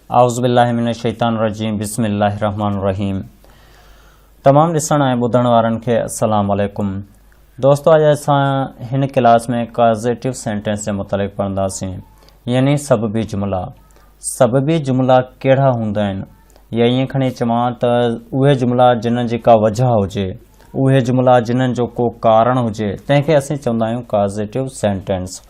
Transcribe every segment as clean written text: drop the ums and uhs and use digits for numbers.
आउज़ुबिल्लाहिमिनश्शैतानिर्रजीम बिस्मिल्लाहिर्रहमानिर्रहीम। तमाम ॾिसण ऐं ॿुधण वारनि खे अस्सलाम वालेकुम। दोस्तों, अॼु असां हिन क्लास में कॉज़ेटिव सेंटेंस जे मुतलिक़ पढ़ंदासीं, यानी सबबी जुमला। सबबी जुमला कहिड़ा हूंदा आहिनि, या ईअं खणी चवां त उहे जुमला जिन्हनि जी का वजह हुजे, उहे जुमला जिन्हनि जो को कारण हुजे, तंहिंखे असीं चवंदा आहियूं कॉज़ेटिव सेंटेंस।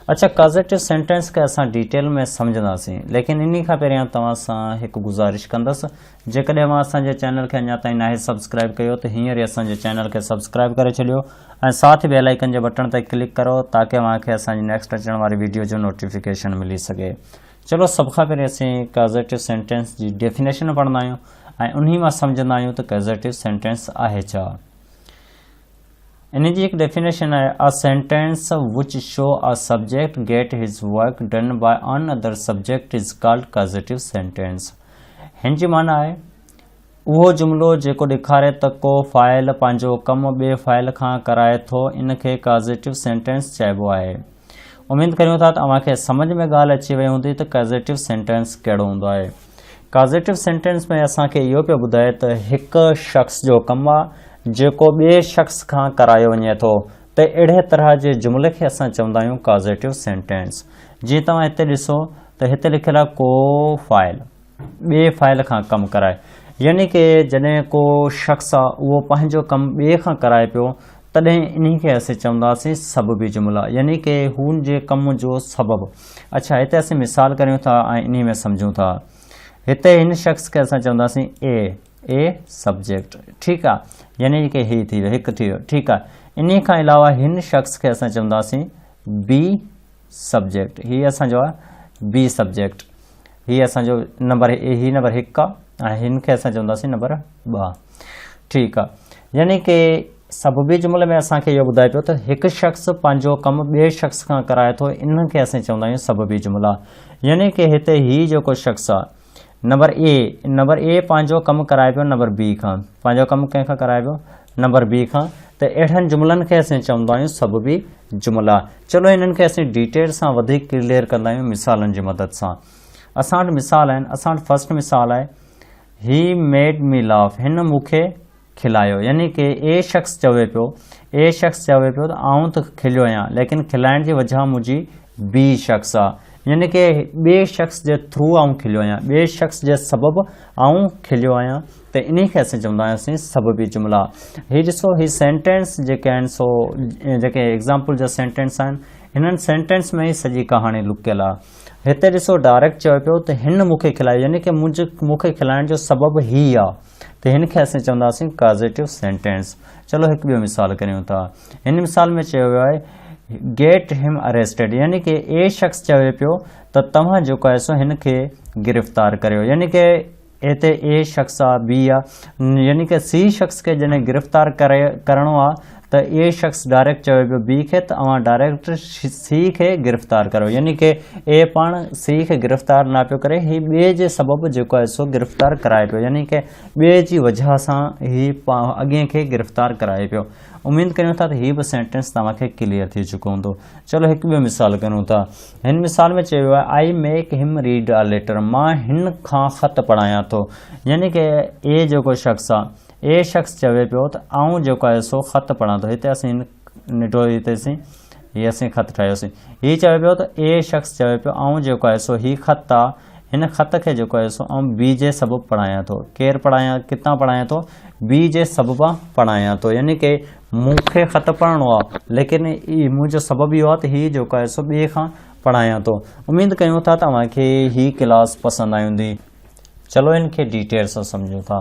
अच्छा, कॉज़ेटिव सेंटेंस खे असां डिटेल में सम्झंदासीं, लेकिन इन खां पहिरियां तव्हां सां हिकु गुज़ारिश कंदुसि, जेकॾहिं मां असांजे चैनल खे अञा ताईं नाहे सब्सक्राइब कयो त हींअर ई असांजे चैनल खे सब्सक्राइब करे छॾियो ऐं साथ बेल आइकन जे बटन ते क्लिक करो ताकी तव्हांखे असांजी नेक्स्ट अचण वारी वीडियो जो नोटिफिकेशन मिली सघे। चलो, सभ खां पहिरीं असीं कॉज़ेटिव सेंटेंस जी डेफिनेशन पढ़ंदा आहियूं ऐं उन मां सम्झंदा आहियूं त कॉज़ेटिव सेंटेंस आहे छा। इन जी एक डेफिनेशन है, a sentence which show a subject get his work done by another subject is called causative sentence. हिन जी माना आहे उहो जुमिलो जेको ॾेखारे त को फ़ाइल पंहिंजो कमु ॿिए फ़ाइल खां कराए थो, इन खे कॉज़ेटिव सेंटेंस चइबो आहे। उमेद करियूं था त तव्हांखे सम्झ में ॻाल्हि अची वई हूंदी त कॉज़ेटिव सेंटेंस कहिड़ो हूंदो आहे। कॉज़ेटिव सेंटेंस में असांखे इहो पियो ॿुधाए त हिकु शख़्स जो कमु आहे जेको ॿिए शख़्स खां करायो वञे थो, त अहिड़े तरह जे जुमिले खे असां चवंदा आहियूं कॉज़ेटिव सेंटेंस। जीअं तव्हां हिते ॾिसो त हिते लिखियलु आहे को फ़ाइल ॿिए फ़ाइल खां कमु कराए, यानी कि जॾहिं को शख़्स आहे उहो पंहिंजो कमु ॿिए खां कराए पियो, तॾहिं इन खे असीं चवंदासीं सबबी जुमिला, यानी कि हुन जे कम जो सबबु। अच्छा, हिते असीं मिसाल करियूं था ऐं इन में सम्झूं था। हिते हिन शख़्स खे असां चवंदासीं ए सब्जेक्ट, ठीकु आहे, यानी कि ही थी वियो, हिकु थी वियो, ठीकु आहे। इन खां अलावा हिन शख़्स खे असां चवंदासीं बी सब्जेक्ट, हीअ असांजो आहे बी सब्जेक्ट, हीअ असांजो नंबर हिकु आहे ऐं हिन खे असां चवंदासीं नंबर 2, ठीकु आहे। यानी कि सबबी जुमिले में असांखे इहो ॿुधाए पियो त हिकु शख़्स पंहिंजो कमु ॿिए शख़्स खां कराए थो, इन खे असीं चवंदा आहियूं सबबी जुमिला। यानी कि हिते ही जेको शख़्स आहे नंबर ए पंहिंजो कमु कराए पियो नंबर बी खां, पंहिंजो कमु कंहिंखां कराए पियो नंबर बी खां, त अहिड़नि जुमिलनि खे असीं चवंदा आहियूं सबबी जुमिला। चलो, हिननि खे असीं डिटेल सां वधीक क्लियर कंदा आहियूं मिसालनि जी मदद सां। असां वटि मिसाल आहिनि। असां वटि फर्स्ट मिसाल आहे, ही मेड मी लाफ, हिन मूंखे खिलायो, यानी कि ए शख़्स चवे पियो त आउं त खिलियो आहियां, लेकिन खिलाइण जी वजह मुंहिंजी बी शख़्स आहे, यानी कि ॿिए शख़्स जे थ्रू आउं खिलियो आहियां, ॿिए शख़्स जे सबबु आउं खिलियो आहियां, त इन खे असीं चवंदा आहियूं सबबी जुमिला। हीअ ॾिसो, हीअ सेंटेंस जेके आहिनि सो जेके एग्ज़ाम्पल जा सेंटेंस आहिनि, हिननि सेंटेंस में ई सॼी कहाणी लुकियलु आहे। हिते ॾिसो, डायरेक्ट चयो पियो त हिन मूंखे खिलायो, यानी कि मूंखे खिलाइण जो सबबु ही आहे, त हिन खे असीं चवंदासीं कॉज़ेटिव सेंटेंस। चलो, हिकु ॿियो मिसाल करियूं था। हिन मिसाल में चयो वियो आहे गेट हिम अरेस्टेड, यानी कि ए शख़्स चवे पियो त तव्हां जेको आहे सो हिन खे गिरफ़्तार करियो, यानी कि हिते ए शख़्स आहे बी आहे, यानी कि सी शख़्स खे जॾहिं गिरफ़्तार करिणो आहे त ए शख़्स डायरेक्ट चवे पियो बी खे त तव्हां डायरेक्ट सी खे गिरफ़्तार करियो, यानी कि ए पाण सी खे गिरफ़्तार न पियो करे, ही ॿिए जे सबबु जेको आहे सो गिरफ़्तार कराए पियो, यानी कि ॿिए जी वजह सां ही अॻिए खे गिरफ़्तार कराए पियो। उमेद करियूं था त हीअ बि सेंटेंस तव्हांखे क्लियर थी चुको हूंदो। चलो, हिकु ॿियो मिसाल करियूं था। हिन मिसाल में चयो आहे आई मेक हिम रीड अ लेटर, मां हिन खां ख़त पढ़ायां थो, यानी कि ए जेको शख़्स आहे, ए शख़्स चवे पियो त आउं जेको आहे सो ख़त पढ़ां थो। हिते असीं निडो हीअ असीं ख़त ठाहियोसीं। हीअ चवे पियो त ए शख़्स चवे पियो आउं जेको आहे सो हीअ ख़त आहे, हिन ख़त खे जेको आहे सो आउं बी जे सबबु पढ़ायां थो। केरु पढ़ायां, किथां पढ़ायां थो? बी जे सबबु पढ़ायां थो, यानी कि मूंखे ख़त पढ़णो आहे, लेकिन मुंहिंजो सबबु इहो आहे त हीअ जेको आहे सो ॿिए खां पढ़ायां थो। उमेद कयूं था तव्हांखे हीअ क्लास पसंदि आई हूंदी। चलो, हिन खे डिटेल सां सम्झूं था।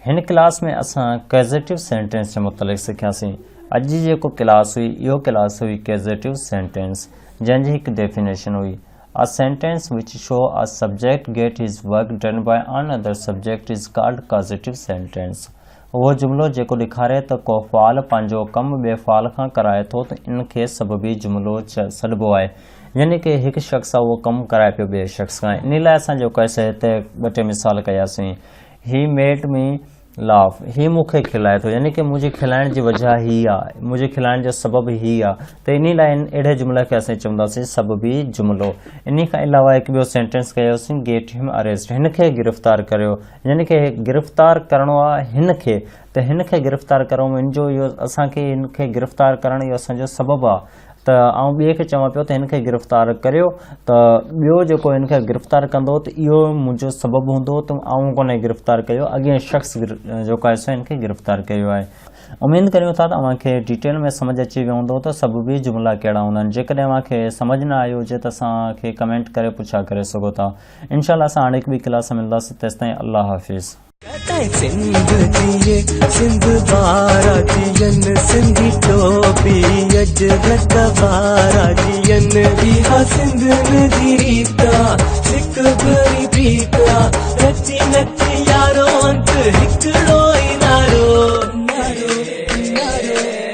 हिन क्लास में असां कॉज़ेटिव सेंटेंस जे मुतलिक़ सिखियासीं। अॼु जी जेको क्लास हुई, इहो क्लास हुई कॉज़ेटिव सेंटेंस, जंहिंजी हिकु डेफिनेशन हुई, a sentence which show a subject get his work done by another subject is called causative sentence. उहो जुमिलो जेको ॾेखारे त को फ़ाल पंहिंजो कमु ॿिए फ़ाल खां कराए थो, त इन खे सबबी जुमिलो सॾिबो आहे, यानी कि हिकु शख़्स आहे उहो कमु कराए पियो ॿिए शख़्स खां। इन लाइ असां जेको आहे हिते 2 मिसाल कयासीं। ही मेड मी लाफ ही मूंखे खिलाए थो, यानी कि मुंहिंजे खिलाइण जी वजह ही आहे, मुंहिंजे खिलाइण जो सबबु ही आहे। त इन लाइ अहिड़े जुमिले खे असां चवंदासीं सबबी जुमिलो। इन खां अलावा हिकु ॿियो सेंटेंस कयोसीं गेट हिम अरेस्ट, हिन खे गिरफ़्तार करियो, यानी कि गिरफ़्तार करिणो आहे हिन खे, त हिन खे गिरफ़्तार करिणो मुंहिंजो इहो असांखे हिन खे गिरफ़्तार करणु इहो असांजो सबबु आहे। त आउं ॿिए खे चवां पियो त हिन खे गिरफ़्तार करियो, त ॿियो जेको हिन खे गिरफ़्तार कंदो त इहो मुंहिंजो सबबु हूंदो, त आउं कोन गिरफ़्तार कयो, अॻियां शख़्स जेको आहे सो हिन खे गिरफ़्तार कयो आहे। उमेद करियूं था त तव्हांखे डिटेल में सम्झ अची वियो हूंदो त सबबी जुमिला कहिड़ा हूंदा आहिनि। जेकॾहिं तव्हांखे सम्झ न आयो हुजे त असांखे कमेंट करे पुछा करे सघो था। इनशाला असां हाणे हिकु ॿी क्लास में मिलंदासीं, तेसिताईं अल्लाह हाफ़िज़। सिंध जिए सिंध बारा जियन सिंधी टोपी अजरत बारा जियन इहा सिंध नदी रीता सिक भरी प्रीता रची नची यारो अंत हिकड़ो ई नारो नारो नारो।